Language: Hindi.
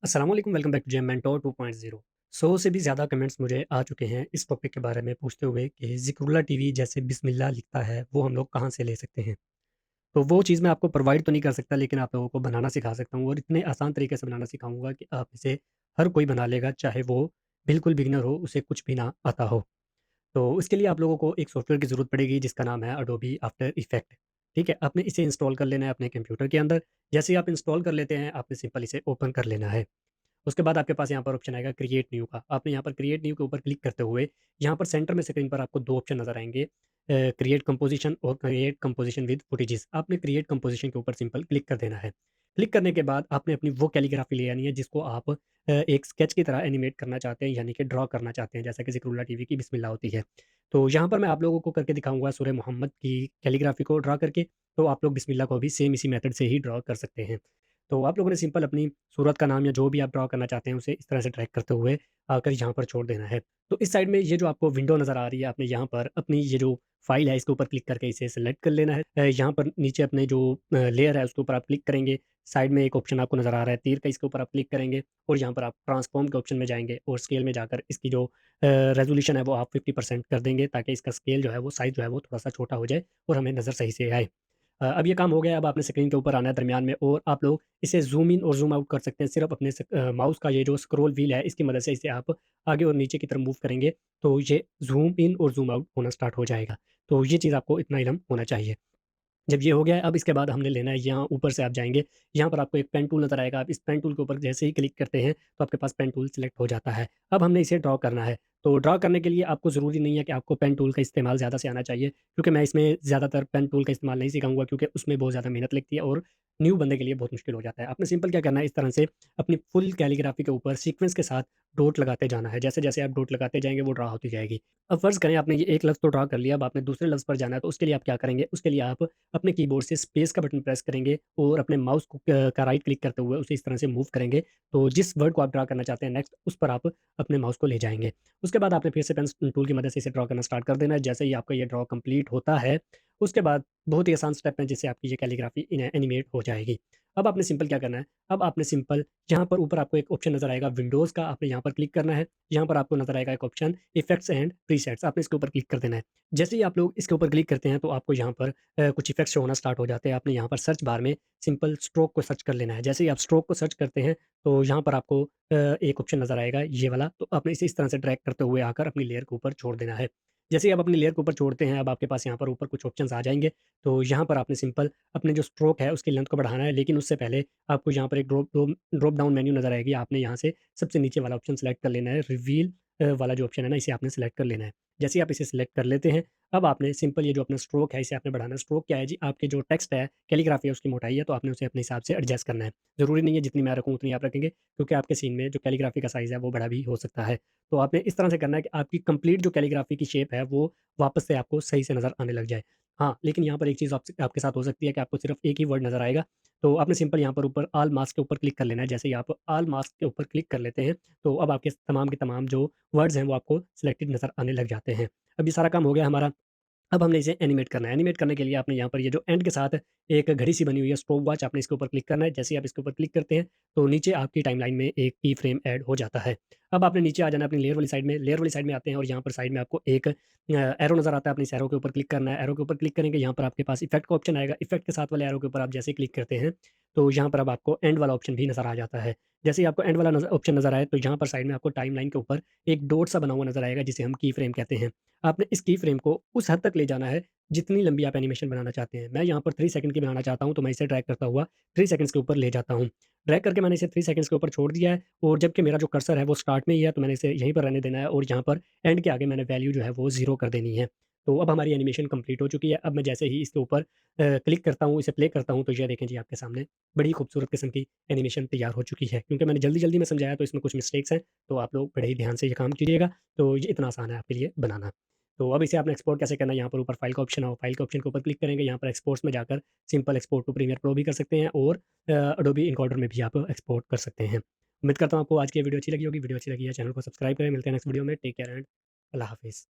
अस्सलाम वालेकुम, welcome back to Gem Mentor 2.0। 100 से भी ज़्यादा कमेंट्स मुझे आ चुके हैं इस टॉपिक के बारे में पूछते हुए कि ज़िक्रुल्लाह टीवी जैसे बिस्मिल्लाह लिखता है, वो हम लोग कहाँ से ले सकते हैं? तो वो चीज़ मैं आपको प्रोवाइड तो नहीं कर सकता, लेकिन आप लोगों को बनाना सिखा सकता हूँ और इतने आसान तरीके से बनाना सिखाऊँगा कि आप इसे हर कोई बना लेगा, चाहे वो बिल्कुल बिगिनर हो, उसे कुछ भी ना आता हो। तो इसके लिए आप लोगों को एक सॉफ्टवेयर की ज़रूरत पड़ेगी जिसका नाम है अडोबी आफ्टर इफेक्ट। ठीक है? आपने इसे इंस्टॉल कर लेना है अपने कंप्यूटर के अंदर। जैसे ही आप इंस्टॉल कर लेते हैं, आपने सिंपल इसे ओपन कर लेना है। उसके बाद आपके पास यहाँ पर ऑप्शन आएगा क्रिएट न्यू का। आपने यहाँ पर क्रिएट न्यू के ऊपर क्लिक करते हुए यहाँ पर सेंटर में स्क्रीन पर आपको 2 ऑप्शन नज़र आएँगे, क्रिएट कंपोज़िशन और क्रिएट कंपोज़िशन विद फुटेजेस। आपने क्रिएट कंपोज़िशन के ऊपर सिंपल क्लिक कर देना है। क्लिक करने के बाद आपने अपनी वो कैलीग्राफी ले आनी है जिसको आप एक स्केच की तरह एनिमेट करना चाहते हैं, यानी कि ड्रॉ करना चाहते हैं, जैसा कि ज़िक्रुल्लाह टीवी की बिस्मिल्लाह होती है। तो यहाँ पर मैं आप लोगों को करके दिखाऊँगा सूरह मोहम्मद की कैलीग्राफी को ड्रॉ करके, तो आप लोग बिस्मिल्लाह को भी सेम इसी मेथड से ही ड्रॉ कर सकते हैं। तो आप लोगों ने सिंपल अपनी सूरत का नाम या जो भी आप ड्रॉ करना चाहते हैं, उसे इस तरह से ड्रैग करते हुए आकर यहाँ पर छोड़ देना है। तो इस साइड में ये जो आपको विंडो नज़र आ रही है, आपने यहाँ पर अपनी ये जो फ़ाइल है, इसके ऊपर क्लिक करके इसे सेलेक्ट कर लेना है। यहाँ पर नीचे अपने जो लेयर है, उसके ऊपर आप क्लिक करेंगे। साइड में एक ऑप्शन आपको नज़र आ रहा है तीर का, इसके ऊपर आप क्लिक करेंगे और यहाँ पर आप ट्रांसफ़ॉर्म के ऑप्शन में जाएँगे और स्केल में जाकर इसकी जो रेज़ोल्यूशन है, वो आप 50% कर देंगे, ताकि इसका स्केल जो है, वो साइज़ जो है, वो थोड़ा-सा छोटा हो जाए और हमें नज़र सही से आए। अब ये काम हो गया है, अब आपने स्क्रीन के ऊपर आना है दरमियान में और आप लोग इसे ज़ूम इन और ज़ूम आउट कर सकते हैं। सिर्फ़ अपने माउस का ये जो स्क्रॉल व्हील है, इसकी मदद से इसे आप आगे और नीचे की तरफ मूव करेंगे, तो ये ज़ूम इन और ज़ूम आउट होना स्टार्ट हो जाएगा। तो ये चीज़ आपको इतना इल्म होना चाहिए। जब ये हो गया है, अब इसके बाद हमने लेना है, यहाँ ऊपर से आप जाएँगे, यहाँ पर आपको एक पेन टूल नज़र आएगा, आप इस पेन टूल के ऊपर जैसे ही क्लिक करते हैं, तो आपके पास पेन टूल सिलेक्ट हो जाता है। अब हमने इसे ड्रॉ करना है, तो ड्रॉ करने के लिए आपको ज़रूरी नहीं है कि आपको पेन टूल का इस्तेमाल ज़्यादा से आना चाहिए, क्योंकि मैं इसमें ज़्यादातर पेन टूल का इस्तेमाल नहीं सिखाऊँगा, क्योंकि उसमें बहुत ज़्यादा मेहनत लगती है और न्यू बंदे के लिए बहुत मुश्किल हो जाता है। आपने सिंपल क्या करना है, इस तरह से अपनी फुल कैलीग्राफी के ऊपर सीक्वेंस के साथ डॉट लगाते जाना है। जैसे-जैसे आप डॉट लगाते जाएँगे, वो ड्रॉ होती जाएगी। अब फ़र्ज़ करें आपने ये एक लफ्ज़ तो ड्रॉ कर लिया, अब आपने दूसरे लफ्ज़ पर जाना है, तो उसके लिए आप क्या करेंगे, उसके लिए आप अपने कीबोर्ड से स्पेस का बटन प्रेस करेंगे और अपने माउस को का राइट क्लिक करते हुए उसे इस तरह से मूव करेंगे। तो जिस वर्ड को आप ड्रा करना चाहते हैं नेक्स्ट, उस पर आप अपने माउस को ले जाएँगे। उसके बाद आपने फिर से पेन टूल की मदद से इसे ड्रा करना स्टार्ट कर देना है। जैसे ही आपका ये ड्रा कंप्लीट होता है, उसके बाद बहुत ही आसान स्टेप है जिससे आपकी ये कैलीग्राफी एनिमेट हो जाएगी। अब आपने सिंपल क्या करना है, अब आपने सिंपल यहाँ पर ऊपर आपको एक ऑप्शन नज़र आएगा विंडोज़ का, आपने यहाँ पर क्लिक करना है। यहाँ पर आपको नज़र आएगा एक ऑप्शन इफेक्ट्स एंड प्रीसेट्स, आपने इसके ऊपर क्लिक कर देना है। जैसे ही आप लोग इसके ऊपर क्लिक करते हैं, तो आपको यहाँ पर कुछ इफ़ेक्ट्स शो होना स्टार्ट हो जाते हैं। आपने यहाँ पर सर्च बार में सिंपल स्ट्रोक को सर्च कर लेना है। जैसे ही आप स्ट्रोक को सर्च करते हैं, तो यहाँ पर आपको एक ऑप्शन नज़र आएगा ये वाला, तो आपने इसे इस तरह से ड्रैग करते हुए आकर अपनी लेयर के ऊपर छोड़ देना है। जैसे ही आप अपनी लेयर के ऊपर छोड़ते हैं, अब आपके पास यहाँ पर ऊपर कुछ ऑप्शंस आ जाएँगे। तो यहाँ पर आपने सिंपल अपने जो स्ट्रोक है, उसकी लेंथ को बढ़ाना है, लेकिन उससे पहले आपको यहाँ पर एक ड्रॉप डाउन मेन्यू नज़र आएगी। आपने यहाँ से सबसे नीचे वाला ऑप्शन सेलेक्ट कर लेना है, रिवील वाला जो ऑप्शन है ना, इसे आपने सेलेक्ट कर लेना है। जैसे ही आप इसे सेलेक्ट कर लेते हैं, अब आपने सिंपल ये जो अपना स्ट्रोक है, इसे आपने बढ़ाना है। स्ट्रोक क्या है जी, आपके जो टेक्स्ट है, कैलीग्राफी है, उसकी मोटाई है, तो आपने उसे अपने हिसाब से एडजस्ट करना है। ज़रूरी नहीं है जितनी मैं रखूँ उतनी आप रखेंगे, क्योंकि आपके सीन में जो कैलीग्राफी का साइज़ है, वो बड़ा भी हो सकता है। तो आपने इस तरह से करना है कि आपकी कंप्लीट जो कैलीग्राफी की शेप है, वो वापस से आपको सही से नज़र आने लग जाए। हाँ, लेकिन यहाँ पर एक चीज़ आपसे आपके साथ हो सकती है कि आपको सिर्फ़ एक ही वर्ड नज़र आएगा, तो आपने सिंपल यहाँ पर ऊपर ऑल मास्क के ऊपर क्लिक कर लेना है। जैसे ही आप ऑल मास्क के ऊपर क्लिक कर लेते हैं, तो अब आपके तमाम के तमाम जो वर्ड्स हैं, वो आपको सिलेक्टेड नज़र आने लग जाते हैं। अब ये सारा काम हो गया हमारा। अब हमने इसे एनिमेट करना है। एनिमेट करने के लिए आपने यहाँ पर ये जो एंड के साथ एक घड़ी सी बनी हुई है स्टॉप वॉच, आपने इसके ऊपर क्लिक करना है। जैसे ही आप इसके ऊपर क्लिक करते हैं, तो नीचे आपकी टाइमलाइन में एक की फ्रेम ऐड हो जाता है। अब आपने नीचे आ जाना है अपनी लेयर वाली साइड में। लेयर वाली साइड में आते हैं और यहाँ पर साइड में आपको एक एरो नज़र आता है, आपने इस एरो के ऊपर क्लिक करना है। एरो के ऊपर क्लिक करेंगे, यहाँ पर आपके पास इफेक्ट का ऑप्शन आएगा। इफेक्ट के साथ वाले एरो के ऊपर आप जैसे ही क्लिक करते हैं, तो यहाँ पर अब आपको एंड वाला ऑप्शन भी नज़र आ जाता है। जैसे ही आपको एंड वाला ऑप्शन नज़र आए, तो यहाँ पर साइड में आपको टाइमलाइन के ऊपर एक डॉट सा बना हुआ नज़र आएगा, जिसे हम की फ्रेम कहते हैं। आपने इस की फ्रेम को उस हद तक ले जाना है जितनी लंबी आप एनिमेशन बनाना चाहते हैं। मैं यहाँ पर 3 सेकंड की बनाना चाहता हूँ, तो मैं इसे ड्रैग करता हुआ 3 सेकंड्स के ऊपर ले जाता हूँ। ड्रैग करके मैंने इसे 3 सेकंड्स के ऊपर छोड़ दिया है और जबकि मेरा जो कर्सर है वो स्टार्ट में ही है, तो मैंने इसे यहीं पर रहने देना है और यहाँ पर एंड के आगे मैंने वैल्यू जो है वो 0 कर देनी है। तो अब हमारी एनिमेशन कंप्लीट हो चुकी है। अब मैं जैसे ही इसके ऊपर क्लिक करता हूँ, इसे प्ले करता हूँ, तो ये देखें जी आपके सामने बड़ी खूबसूरत किस्म की एनिमेशन तैयार हो चुकी है। क्योंकि मैंने जल्दी-जल्दी में समझाया, तो इसमें कुछ मिस्टेक्स हैं, तो आप लोग बड़े ही ध्यान से ये काम कीजिएगा। तो ये इतना आसान है आपके लिए बनाना। तो अब इसे आपने एक्सपोर्ट कैसे करना है, यहाँ पर ऊपर फाइल का ऑप्शन है, फाइल के ऑप्शन के ऊपर क्लिक करेंगे, यहाँ पर एक्सपोर्ट्स में जाकर simple export to Premiere Pro भी कर सकते हैं और एडोबी इनकोडर में भी आप एक्सपोर्ट कर सकते हैं। उम्मीद करता हूँ आपको आज की ये वीडियो अच्छी लगी होगी। वीडियो अच्छी लगी है, चैनल को सब्सक्राइब करें। मिलते हैं नेक्स्ट वीडियो में। टेक केयर एंड अल्लाह हाफ़िज़।